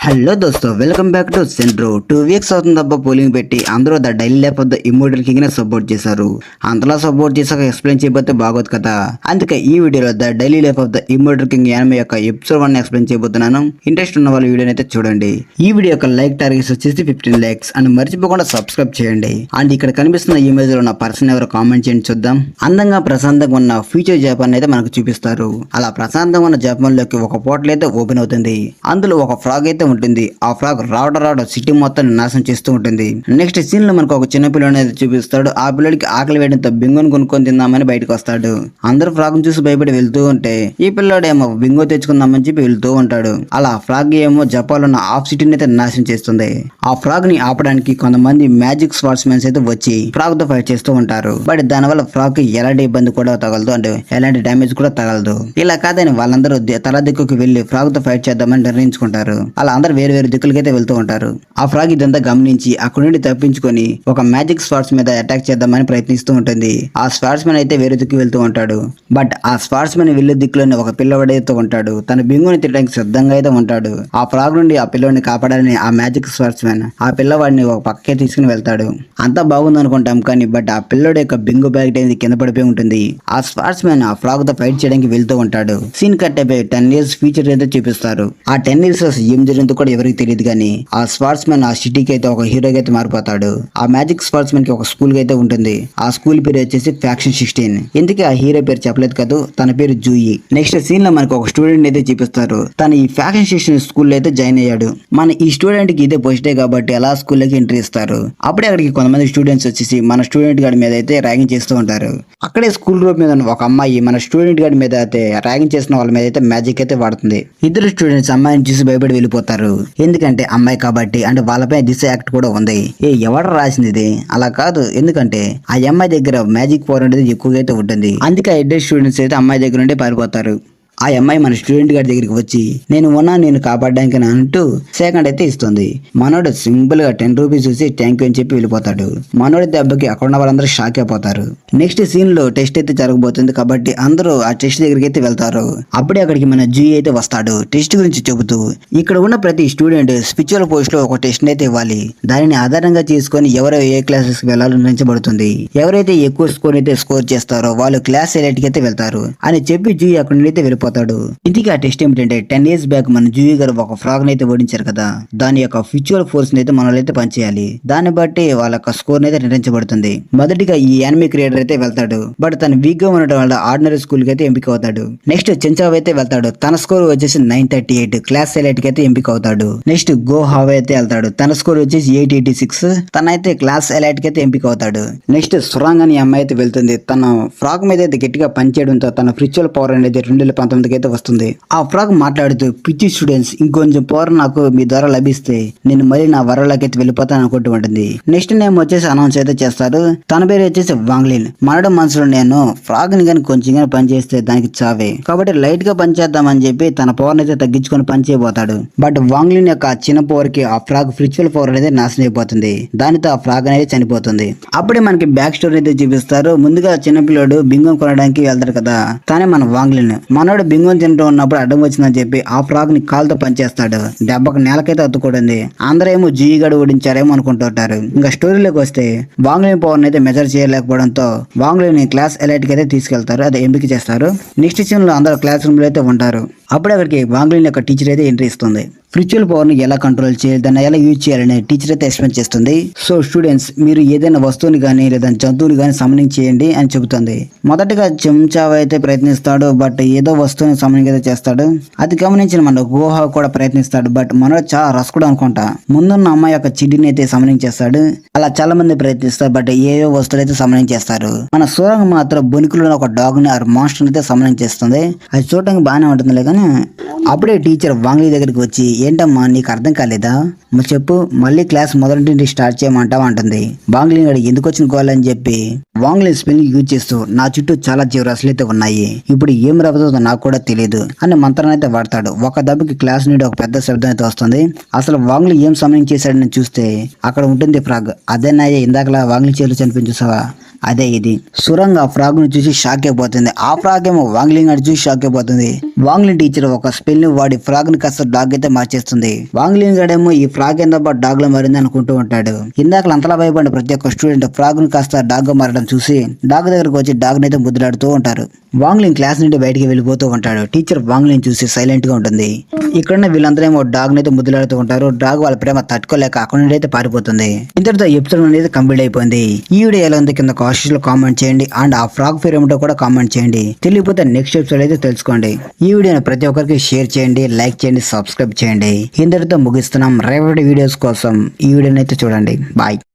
Hello దోస్తో welcome back to Centro 2 weeks అవుతుంది అబ్బా పోలింగ్ పెట్టి అందరూ the daily life of the immortal king ని సపోర్ట్ చేశారు. అంతలా సపోర్ట్ చేసాక ఎక్స్ప్లెయిన్ చేయబోతే బాగోదు కదా. అందుకే ఈ వీడియోలో the daily life of the immortal king anime యొక్క ఎపిసోడ్ 1 ఎక్స్ప్లెయిన్ చేయబోతున్నాను. ఇంట్రెస్ట్ ఉన్న వాళ్ళు వీడియోని అయితే చూడండి. ఈ వీడియో యొక్క లైక్ టార్గెట్స్ వచ్చేసి 15 లైక్స్ అండ్ మర్చిపోకుండా సబ్స్క్రైబ్ చేయండి. అండ్ ఇక్కడ కనిపిస్తున్న ఇమేజ్ లో ఉన్న పర్సన్ ఎవరో కామెంట్ చేయండి చూద్దాం. అందంగా ప్రశాంతంగా ఉన్న ఫ్యూచర్ జపాన్ అయితే మనకు చూపిస్తారు. అలా ప్రశాంతంగా ఉన్న జపాన్ లోకి ఒక పోర్టల్ అయితే ఓపెన్ అవుతుంది. అందులో ఒక ఫ్రాగ్ అయితే ఉంటుంది. ఆ ఫ్రాగ్ రావడం సిటీ మొత్తం నాశనం చేస్తూ ఉంటుంది. నెక్స్ట్ సీన్ లో మనకు ఒక చిన్న పిల్లని అయితే చూపిస్తాడు. ఆ పిల్లడికి ఆకలి వేయడంతో బింగోని కొనుక్కొని తిందామని బయటకు వస్తాడు. అందరూ ఫ్రాగ్ చూసి భయపడి వెళ్తూ ఉంటే ఈ పిల్లాడు ఏమో బింగో తెచ్చుకుందామని చెప్పి వెళ్తూ ఉంటాడు. అలా ఫ్రాగ్ ఏమో జపాన్ ఉన్న హాఫ్ సిటీని అయితే నాశనం చేస్తుంది. ఆ ఫ్రాగ్ ని ఆపడానికి కొంతమంది మ్యాజిక్ స్వార్ట్స్ మెన్స్ అయితే వచ్చి ఫ్రాగ్ తో ఫైట్ చేస్తూ ఉంటారు. బట్ దానివల్ల ఫ్రాగ్ కి ఎలాంటి ఇబ్బంది కూడా తగలదు అంటే ఎలాంటి డ్యామేజ్ కూడా తగలదు. ఇలా కాదని వాళ్ళందరూ తల దిక్కుకి వెళ్లి ఫ్రాగ్ తో ఫైట్ చేద్దామని నిర్ణయించుకుంటారు. అలా అందరూ వేరు వేరు దిక్కులకైతే వెళ్తూ ఉంటారు. ఆ ఫ్రాగ్ ఇదంతా గమనించి అక్కడి నుండి తప్పించుకొని ఒక మ్యాజిక్ స్వార్ట్స్ మీద అటాక్ చేద్దామని ప్రయత్నిస్తూ ఉంటుంది. ఆ స్వార్ట్స్ మ్యాన్ అయితే వేరే దిక్కు వెళ్తూ ఉంటాడు. బట్ ఆ స్వార్ట్స్ మ్యాన్ వెళ్లే దిక్కులోనే ఒక పిల్లవాడైతే ఉంటాడు. తన బింగుని తిట్టడానికి సిద్ధంగా అయితే ఉంటాడు. ఆ ఫ్రాగ్ నుండి ఆ పిల్లవాడిని కాపాడాలని ఆ మ్యాజిక్ స్వార్ట్స్ మ్యాన్ ఆ పిల్లవాడిని ఒక పక్కకే తీసుకుని వెళ్తాడు. అంతా బాగుంది అనుకుంటాం కానీ బట్ ఆ పిల్లడు యొక్క బింగు బ్యాగ్ అనేది కింద పడిపోయి ఉంటుంది. ఆ స్వార్ట్స్ మ్యాన్ ఆ ఫ్రాగ్ తో ఫైట్ చేయడానికి వెళ్తూ ఉంటాడు. సీన్ కట్ అయిపోయి 10 years ఫ్యూచర్ అయితే చూపిస్తారు. ఆ 10 years ఏం జరిగిందో కూడా ఎవరికి తెలియదు కానీ ఆ స్వార్ట్స్ మ్యాన్ ఆ సిటీకి అయితే ఒక హీరోగా అయితే మారిపోతాడు. ఆ మ్యాజిక్ స్వార్ట్స్ మ్యాన్ కి ఒక స్కూల్ అయితే ఉంటుంది. ఆ స్కూల్ పేరు వచ్చేసి ఫ్యాక్షన్ 16. ఇందుకే ఆ హీరో పేరు చెప్పలేదు కదా, తన పేరు జూయి. నెక్స్ట్ సీన్ లో మనకు ఒక స్టూడెంట్ అయితే చూపిస్తారు. తను ఈ ఫ్యాక్షన్ 16 స్కూల్లో అయితే జాయిన్ అయ్యాడు. మన ఈ స్టూడెంట్ కి ఇదే పోస్టే కాబట్టి అలా స్కూల్లోకి ఎంట్రీ ఇస్తారు. అప్పుడే అక్కడికి కొంతమంది స్టూడెంట్స్ వచ్చేసి మన స్టూడెంట్ గారి మీద అయితే ర్యాగింగ్ చేస్తూ ఉంటారు. అక్కడే స్కూల్ రూప్ మీద ఉన్న ఒక అమ్మాయి మన స్టూడెంట్ గారి మీద అయితే ర్యాగింగ్ చేసిన వాళ్ళ మీద అయితే మ్యాజిక్ అయితే వాడుతుంది. ఇద్దరు స్టూడెంట్స్ అమ్మాయిని చూసి భయపడి వెళ్ళిపోతారు. ఎందుకంటే అమ్మాయి కాబట్టి అంటే వాళ్ళపై దిశ యాక్ట్ కూడా ఉంది. ఎవరు రాసింది ఇది? అలా కాదు, ఎందుకంటే ఆ అమ్మాయి దగ్గర మ్యాజిక్ పవర్ అనేది ఎక్కువగా అయితే ఉంటుంది. అందుకే ఆ ఇద్దరు స్టూడెంట్స్ అయితే అమ్మాయి దగ్గర నుండి పారిపోతారు. ఆ అమ్మాయి మన స్టూడెంట్ గారి దగ్గరికి వచ్చి నేను కాపాడడానికి అంటూ సెకండ్ అయితే ఇస్తుంది. మనోడు సింపుల్ గా 10 రూపీస్ చూసి థ్యాంక్ యూ అని చెప్పి వెళ్ళిపోతాడు. మనోడి దెబ్బకి అక్కడ ఉన్న వాళ్ళందరూ షాక్ అయిపోతారు. నెక్స్ట్ సీన్ లో టెస్ట్ అయితే జరగబోతుంది కాబట్టి అందరూ ఆ టెస్ట్ దగ్గరికి అయితే వెళ్తారు. అప్పుడే అక్కడికి మన జీ అయితే వస్తాడు. టెస్ట్ గురించి చెబుతూ ఇక్కడ ఉన్న ప్రతి స్టూడెంట్ స్పిరిచువల్ పోస్ట్ లో ఒక టెస్ట్ అయితే ఇవ్వాలి. దానిని ఆధారంగా చేసుకొని ఎవరు ఏ క్లాసెస్ కి వెళ్లాలో నిర్ణయించబడుతుంది. ఎవరైతే ఎక్కువ స్కోర్ అయితే స్కోర్ చేస్తారో వాళ్ళు క్లాస్ ఎలైట్ కి అయితే వెళ్తారు అని చెప్పి జీ అక్కడి నుండి అయితే వెళ్ళిపోతాడు. ఇందుకే ఆ టెస్ట్ ఏమిటంటే 10 years బ్యాక్ మన జూయి గారు ఒక ఫ్రాగ్ అయితే ఓడించారు కదా, దాని యొక్క ఫ్యూచువల్ ఫోర్స్ అయితే మనల్ని పనిచేయాలి. దాన్ని బట్టి వాళ్ళ యొక్క స్కోర్ అయితే నిర్ణయించబడుతుంది. మొదటిగా ఈ యానిమే క్రియేటర్ అయితే వెళ్తాడు. బట్ తను వీక్ గా ఉండటం వల్ల ఆర్డినరీ స్కూల్ కి అయితే ఎంపిక అవుతాడు. నెక్స్ట్ చెంచావ్ అయితే వెళ్తాడు. తన స్కోర్ వచ్చేసి 938 క్లాస్ ఎలైట్ కి అయితే ఎంపిక అవుతాడు. నెక్స్ట్ గో హావ్ అయితే వెళ్తాడు. తన స్కోర్ వచ్చేసి 886 తనైతే క్లాస్ ఎలైట్ కి అయితే ఎంపిక అవుతాడు. నెక్స్ట్ సురాంగ్ అని అమ్మాయి అయితే వెళ్తుంది. తన ఫ్రాగ్ మీద అయితే గట్టిగా పనిచేయడంతో తన ఫ్యూచువల్ పవర్ అనేది 2019 అయితే వస్తుంది. ఆ ఫ్రాగ్ మాట్లాడుతూ పిచ్చి స్టూడెంట్స్ ఇంకొంచెం పవర్ నాకు మీ ద్వారా లభిస్తే నేను మళ్ళీ నా వరలోకి అయితే వెళ్ళిపోతాను అనుకుంటూ ఉంటుంది. నెక్స్ట్ నేమ్ వచ్చేసి అనౌన్స్ అయితే చేస్తారు. తన పేరు వచ్చేసి వాంగ్లిన్. మనడు మనసులో నేను ఫ్రాగ్ ని కానీ కొంచెం పని చేస్తే దానికి చావే కాబట్టి లైట్ గా పని చేద్దామని చెప్పి తన పవర్ అయితే తగ్గించుకొని పని చేయబోతాడు. బట్ వాంగ్లిన్ యొక్క చిన్న పవర్ కి ఆ ఫ్రాగ్ ఫ్రిచువల్ పవర్ అనేది నాశనం అయిపోతుంది. దానితో ఆ ఫ్రాగ్ అనేది చనిపోతుంది. అప్పుడే మనకి బ్యాక్ స్టోరీ అయితే చూపిస్తారు. ముందుగా చిన్నపిల్లడు బింగం కొనడానికి వెళ్తాడు కదా, తానే మన వాంగ్లిన్. మనోడు బింగం తింటూ ఉన్నప్పుడు అడ్డం వచ్చిందని చెప్పి ఆ ఫ్రాగ్ ని కాల్తో పనిచేస్తాడు. దెబ్బకు నేలకైతే అత్తుకూడింది. అందరూ ఏమో జీగాడు ఓడించారేమో అనుకుంటుంటారు. ఇంకా స్టోరీలోకి వస్తే వాంగ్లిన్ పవర్ అయితే మెజర్ చేయలేకపోవడంతో వాంగ్లిన్ ని క్లాస్ ఎలైట్ కి అయితే తీసుకెళ్తారు. అదే ఎంపిక చేస్తారు. నెక్స్ట్ సీన్ లో అందరూ క్లాస్ రూమ్ లో అయితే ఉంటారు. అప్పుడే అక్కడికి వాంగ్లిన్ యొక్క టీచర్ అయితే ఎంట్రీ ఇస్తుంది. ఫ్రిచువల్ పవర్ ని ఎలా కంట్రోల్ చేయాలి, దాన్ని ఎలా యూజ్ చేయాలని టీచర్ అయితే ఎక్స్ప్లెయిన్ చేస్తుంది. సో స్టూడెంట్స్ మీరు ఏదైనా వస్తువుని కానీ లేదా జంతువుని కానీ సమనింగ్ చేయండి అని చెబుతుంది. మొదటగా చెంచావ్ అయితే ప్రయత్నిస్తాడు. బట్ ఏదో వస్తువుని సమనింగ్ అయితే చేస్తాడు. అది గమనించిన మన గోహ కూడా ప్రయత్నిస్తాడు. బట్ మనోడు చాలా రసకుడు అనుకుంటా ముందున్న అమ్మాయి యొక్క చిడిని అయితే సమనింగ్ చేస్తాడు. అలా చాలా మంది ప్రయత్నిస్తారు. బట్ ఏవో వస్తువులు అయితే సమనింగ్ చేస్తారు. మన సూరంగ్ మాత్రం బొనికులో ఒక డాగ్ ని ఆ మాన్స్టర్ అయితే సమనింగ్ చేస్తుంది. అది చూడడానికి బాగానే ఉంటుంది కానీ అప్పుడే టీచర్ వాంగ్లీ దగ్గరికి వచ్చి ఏంటమ్మా నీకు అర్థం కాలేదా, చెప్పు మళ్ళీ క్లాస్ మొదటి నుండి స్టార్ట్ చేయమంటావా అంటుంది. వాంగ్లిన్ గడి ఎందుకు వచ్చిన గోల్ అని చెప్పి వాంగ్లిన్ స్పెల్లింగ్ యూజ్ చేస్తూ నా చుట్టూ చాలా జీవరాశులు అయితే ఉన్నాయి, ఇప్పుడు ఏం రాబోతుందో నాకు కూడా తెలియదు అని మంత్రాన్ని అయితే వాడతాడు. ఒక దెబ్బకి క్లాస్ నుండి ఒక పెద్ద శబ్దం అయితే వస్తుంది. అసలు వాంగ్లీ ఏం సమయం చేశాడని చూస్తే అక్కడ ఉంటుంది ఫ్రాగ్. అదేనాయ ఇందాకలా వాంగ్లీ చేతులు చనిపోయి చూసావా అదే ఇది. సురంగ్ ఆ ఫ్రాగ్ ను చూసి షాక్ అయిపోతుంది. ఆ ఫ్రాగ్ ఏమో వాంగ్లింగ్ అని చూసి షాక్ అయిపోతుంది. వాంగ్లింగ్ టీచర్ ఒక స్పెల్ ని వాడి ఫ్రాగ్ ని కాస్త డాగ్ అయితే మార్చేస్తుంది. వాంగ్లింగ్ గడేమో ఈ ఫ్రాగ్ ఏందబ్బా డాగ్ లో మారింది అనుకుంటూ ఉంటాడు. ఇందాక అంతలా భయపడిన ప్రతి ఒక్క స్టూడెంట్ ఫ్రాగ్ ను కాస్త డాగ్ గా మారడం చూసి డాగ్ దగ్గరకు వచ్చి డాగ్ నైతే ముద్దులాడుతూ ఉంటారు. వాంగ్లింగ్ క్లాస్ నుండి బయటికి వెళ్ళిపోతూ ఉంటాడు. టీచర్ వాంగ్లింగ్ చూసి సైలెంట్ గా ఉంటుంది. ఇక్కడున్న వీళ్ళందరూ ఏమో డాగ్ నైతే ముద్దులాడుతూ ఉంటారు. డాగ్ వాళ్ళ ప్రేమ తట్టుకోలేక అక్కడ నుండి అయితే పారిపోతుంది. ఇంతటితో ఎపిసోడ్ అనేది కంప్లీట్ అయిపోయింది. ఈ వీడియో ఎలా ఉంది కింద కామెంట్స్ లో కామెంట్ చేయండి. అండ్ ఆ ఫ్రాగ్ పేరు ఏమిటో కూడా కామెంట్ చేయండి. తెలియకపోతే నెక్స్ట్ ఎపిసోడ్ అయితే తెలుసుకోండి. ఈ వీడియోని ప్రతి ఒక్కరికి షేర్ చేయండి, లైక్ చేయండి, సబ్స్క్రైబ్ చేయండి. ఇంతటితో ముగిస్తున్నాం. రేపటి వీడియోస్ కోసం ఈ వీడియోని అయితే చూడండి. బాయ్.